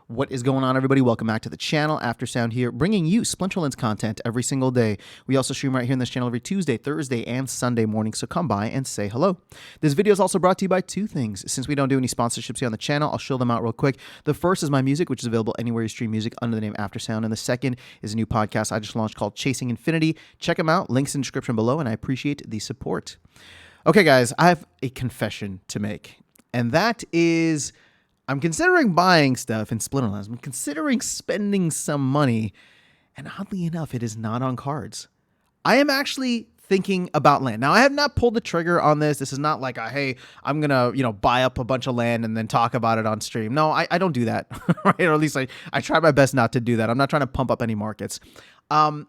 What is going on, everybody? Welcome back to the channel. Aftersound here, bringing you Splinterlands content every single day. We also stream right here in this channel every Tuesday, Thursday, and Sunday morning, so come by and say hello. This video is also brought to you by two things. Since we don't do any sponsorships here on the channel, I'll show them out real quick. The first is my music, which is available anywhere you stream music under the name Aftersound, and the second is a new podcast I just launched called Chasing Infinity. Check them out. Links in the description below, and I appreciate the support. Okay, guys, I have a confession to make, and that is I'm considering buying stuff in Splinterlands. I'm considering spending some money, and oddly enough, it is not on cards. I am actually thinking about land. Now, I have not pulled the trigger on this. This is not like, hey, I'm going to, buy up a bunch of land and then talk about it on stream. No, I don't do that, right? Or at least I try my best not to do that. I'm not trying to pump up any markets. The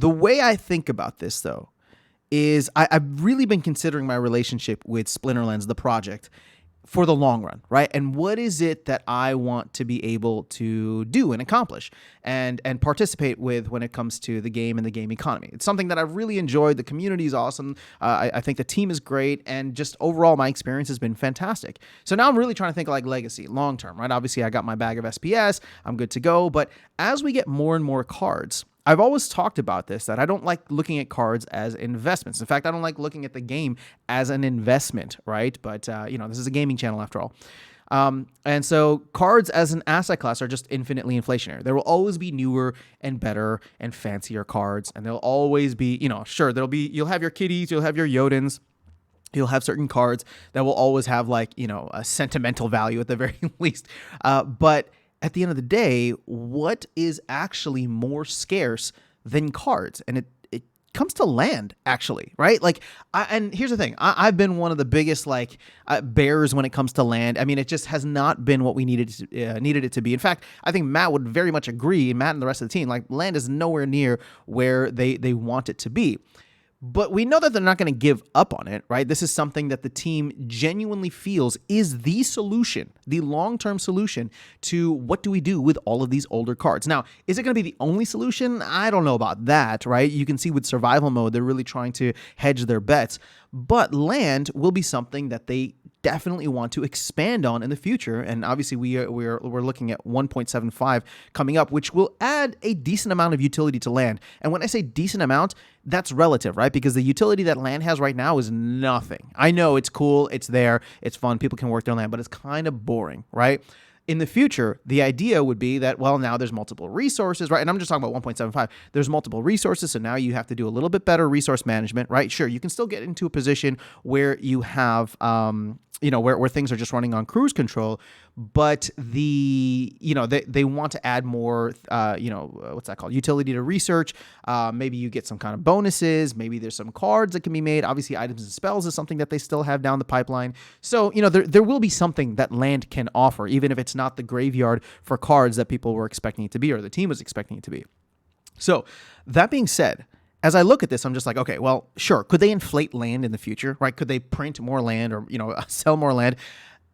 way I think about this, though, is I've really been considering my relationship with Splinterlands, the project, for the long run, right? And what is it that I want to be able to do and accomplish and participate with when it comes to the game and the game economy? It's something that I've really enjoyed. The community is awesome. I think the team is great, and just overall my experience has been fantastic. So now I'm really trying to think like legacy, long term, right? Obviously, I got my bag of SPS. I'm good to go. But as we get more and more cards, I've always talked about this, that I don't like looking at cards as investments. In fact, I don't like looking at the game as an investment, right? But, this is a gaming channel after all. And so cards as an asset class are just infinitely inflationary. There will always be newer and better and fancier cards. And there'll always be, sure, you'll have your kitties, you'll have your Yodens. You'll have certain cards that will always have a sentimental value at the very least. But at the end of the day, what is actually more scarce than cards? And it comes to land, actually, right? And here's the thing. I've been one of the biggest bears when it comes to land. I mean, it just has not been what we needed it to be. In fact, I think Matt would very much agree, Matt and the rest of the team, land is nowhere near where they want it to be. But we know that they're not going to give up on it, right? This is something that the team genuinely feels is the solution, the long-term solution to what do we do with all of these older cards. Now, is it going to be the only solution? I don't know about that, right? You can see with survival mode, they're really trying to hedge their bets. But land will be something that they definitely want to expand on in the future. And obviously we're looking at 1.75 coming up, which will add a decent amount of utility to land. And when I say decent amount, that's relative, right? Because the utility that land has right now is nothing. I know it's cool, it's there, it's fun, people can work their land, but it's kind of boring, right? In the future, the idea would be that, well, now there's multiple resources, right? And I'm just talking about 1.75. There's multiple resources, so now you have to do a little bit better resource management, right? Sure, you can still get into a position where you have, where things are just running on cruise control, but they want to add more, what's that called? Utility to research. Maybe you get some kind of bonuses. Maybe there's some cards that can be made. Obviously, items and spells is something that they still have down the pipeline. So, there will be something that land can offer, even if it's not the graveyard for cards that people were expecting it to be or the team was expecting it to be. So, that being said, as I look at this, I'm just like, okay, well, sure. Could they inflate land in the future, right? Could they print more land or, sell more land?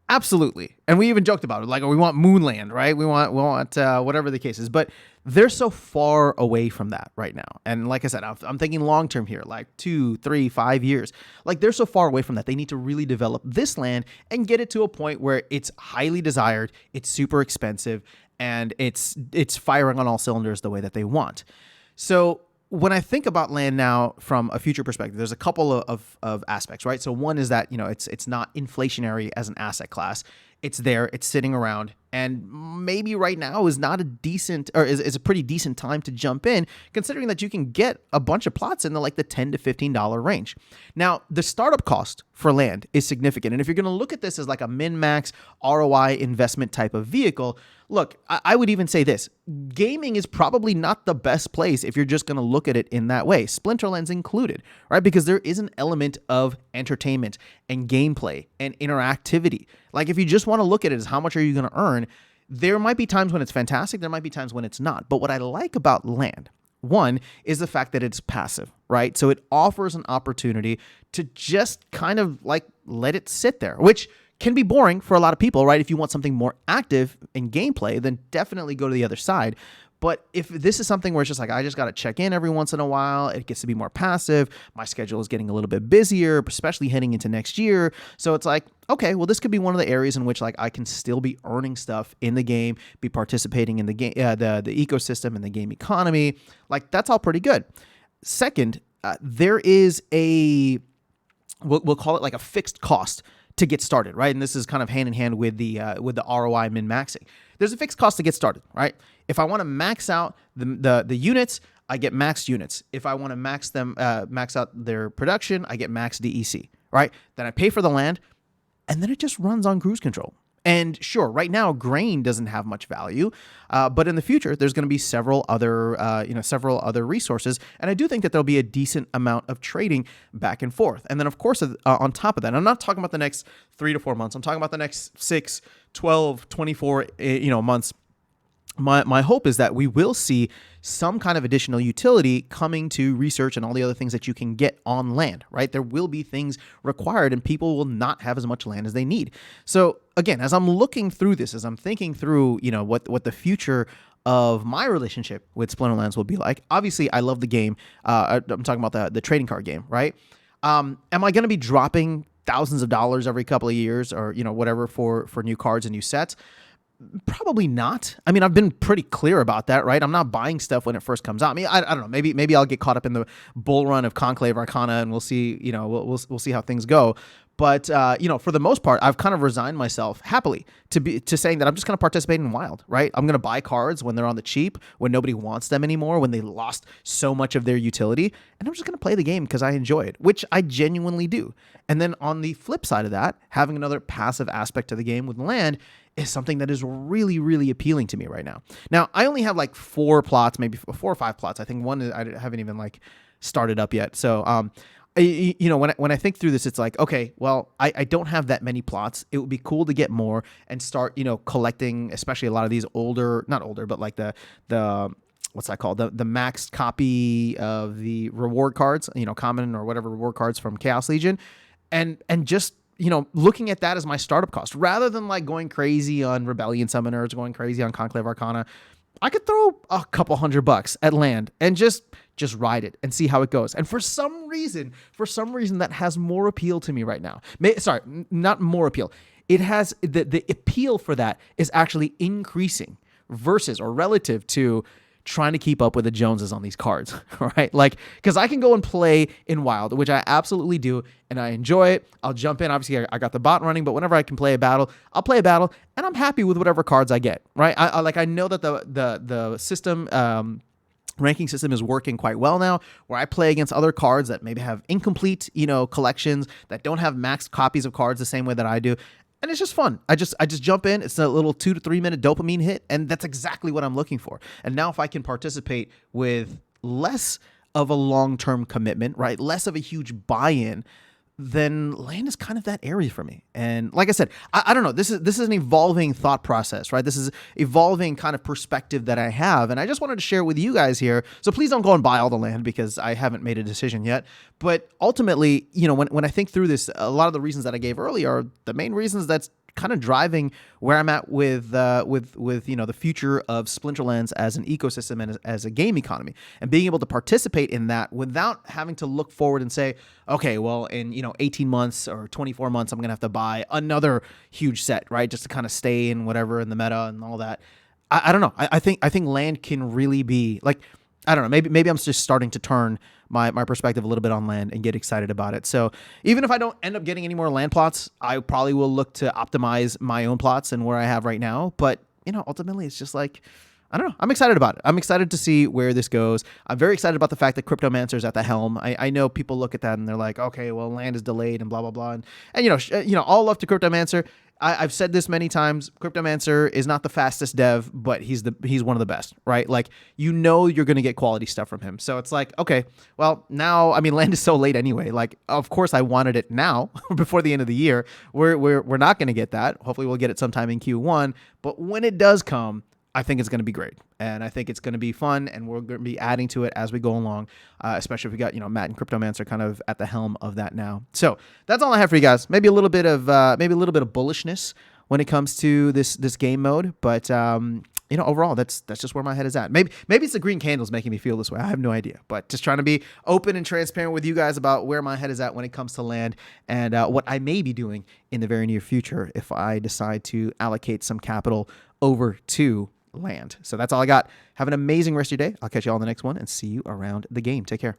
Absolutely. And we even joked about it. We want moonland, right? We want whatever the case is. But they're so far away from that right now. And like I said, I'm thinking long-term here, 2, 3, 5 years. They're so far away from that. They need to really develop this land and get it to a point where it's highly desired, it's super expensive, and it's firing on all cylinders the way that they want. So when I think about land now from a future perspective, there's a couple of aspects, right? So one is that, it's not inflationary as an asset class. It's there, it's sitting around, and maybe right now is not a decent, or is a pretty decent time to jump in, considering that you can get a bunch of plots in the $10 to $15 range. Now, the startup cost for land is significant, and if you're going to look at this as a min-max ROI investment type of vehicle, look, I would even say this. Gaming is probably not the best place if you're just going to look at it in that way, Splinterlands included, right? Because there is an element of entertainment and gameplay and interactivity. If you just want to look at it as how much are you going to earn, there might be times when it's fantastic, there might be times when it's not. But what I like about land, one, is the fact that it's passive, right? So it offers an opportunity to just kind of let it sit there, which can be boring for a lot of people, right? If you want something more active in gameplay, then definitely go to the other side. But if this is something where it's just like, I just got to check in every once in a while, it gets to be more passive. My schedule is getting a little bit busier, especially heading into next year. So it's like, okay, well, this could be one of the areas in which like I can still be earning stuff in the game, be participating in the game, the ecosystem and the game economy. Like that's all pretty good. Second, there is we'll call it like a fixed cost to get started, right? And this is kind of hand in hand with the ROI min-maxing. There's a fixed cost to get started, right? If I want to max out the units, I get maxed units. If I want to max out their production, I get max DEC, right? Then I pay for the land, and then it just runs on cruise control. And sure, right now grain doesn't have much value, but in the future there's going to be several other resources, and I do think that there'll be a decent amount of trading back and forth. And then of course, on top of that, I'm not talking about the next 3 to 4 months. I'm talking about the next 6, 12, 24, months. My hope is that we will see some kind of additional utility coming to research and all the other things that you can get on land, right? There will be things required and people will not have as much land as they need. So again, as I'm looking through this, as I'm thinking through, what the future of my relationship with Splinterlands will be like, obviously I love the game. I'm talking about the trading card game, right? Am I going to be dropping thousands of dollars every couple of years or, whatever for new cards and new sets? Probably not. I mean, I've been pretty clear about that, right? I'm not buying stuff when it first comes out. I mean, I don't know. Maybe I'll get caught up in the bull run of Conclave Arcana, and we'll see. We'll see how things go. But for the most part, I've kind of resigned myself happily to saying that I'm just going to participate in Wild, right? I'm going to buy cards when they're on the cheap, when nobody wants them anymore, when they lost so much of their utility, and I'm just going to play the game because I enjoy it, which I genuinely do. And then on the flip side of that, having another passive aspect to the game with land is something that is really, really appealing to me right now. Now, I only have like 4 plots, maybe 4 or 5 plots. I think one I haven't even like started up yet. So, when I think through this, it's like, okay, well, I don't have that many plots. It would be cool to get more and start, collecting, especially a lot of these not older, but like the what's that called? The maxed copy of the reward cards, common or whatever reward cards from Chaos Legion, and just looking at that as my startup cost rather than like going crazy on Rebellion Summoners, going crazy on Conclave Arcana. I could throw a couple $100 at land and just ride it and see how it goes. And for some reason that has more appeal to me right now. Sorry, not more appeal. It has the appeal for that is actually increasing versus or relative to trying to keep up with the Joneses on these cards, right? Like, because I can go and play in Wild, which I absolutely do, and I enjoy it. I'll jump in. Obviously, I got the bot running, but whenever I can play a battle, I'll play a battle, and I'm happy with whatever cards I get, right? I know that the system ranking system is working quite well now, where I play against other cards that maybe have incomplete, collections that don't have maxed copies of cards the same way that I do. And it's just fun. I just jump in. It's a little 2 to 3 minute dopamine hit, and that's exactly what I'm looking for. And now if I can participate with less of a long-term commitment, right, less of a huge buy-in, then land is kind of that area for me. And like I said, I don't know. This is an evolving thought process, right? This is evolving kind of perspective that I have, and I just wanted to share it with you guys here. So please don't go and buy all the land because I haven't made a decision yet. But ultimately, when I think through this, a lot of the reasons that I gave earlier are the main reasons that's kind of driving where I'm at with the future of Splinterlands as an ecosystem and as a game economy, and being able to participate in that without having to look forward and say, okay, well, in 18 months or 24 months, I'm gonna have to buy another huge set, right, just to kind of stay in whatever in the meta and all that. I don't know. I think land can really be like, I don't know, maybe I'm just starting to turn my perspective a little bit on land and get excited about it. So even if I don't end up getting any more land plots, I probably will look to optimize my own plots and where I have right now. But, ultimately it's just like, I don't know. I'm excited about it. I'm excited to see where this goes. I'm very excited about the fact that Cryptomancer's at the helm. I know people look at that and they're like, okay, well, land is delayed and blah, blah, blah. And all love to Cryptomancer. I've said this many times. Cryptomancer is not the fastest dev, but he's one of the best, right? Like, you're going to get quality stuff from him. So it's like, okay, well, now, I mean, land is so late anyway. Like, of course I wanted it now before the end of the year. We're not going to get that. Hopefully we'll get it sometime in Q1. But when it does come, I think it's going to be great, and I think it's going to be fun, and we're going to be adding to it as we go along, especially if we got, Matt and Cryptomancer kind of at the helm of that now. So that's all I have for you guys. Maybe a little bit of bullishness when it comes to this game mode, but overall, that's just where my head is at. Maybe it's the green candles making me feel this way. I have no idea, but just trying to be open and transparent with you guys about where my head is at when it comes to land, and what I may be doing in the very near future if I decide to allocate some capital over to land. So that's all I got. Have an amazing rest of your day. I'll catch you all in the next one and see you around the game. Take care.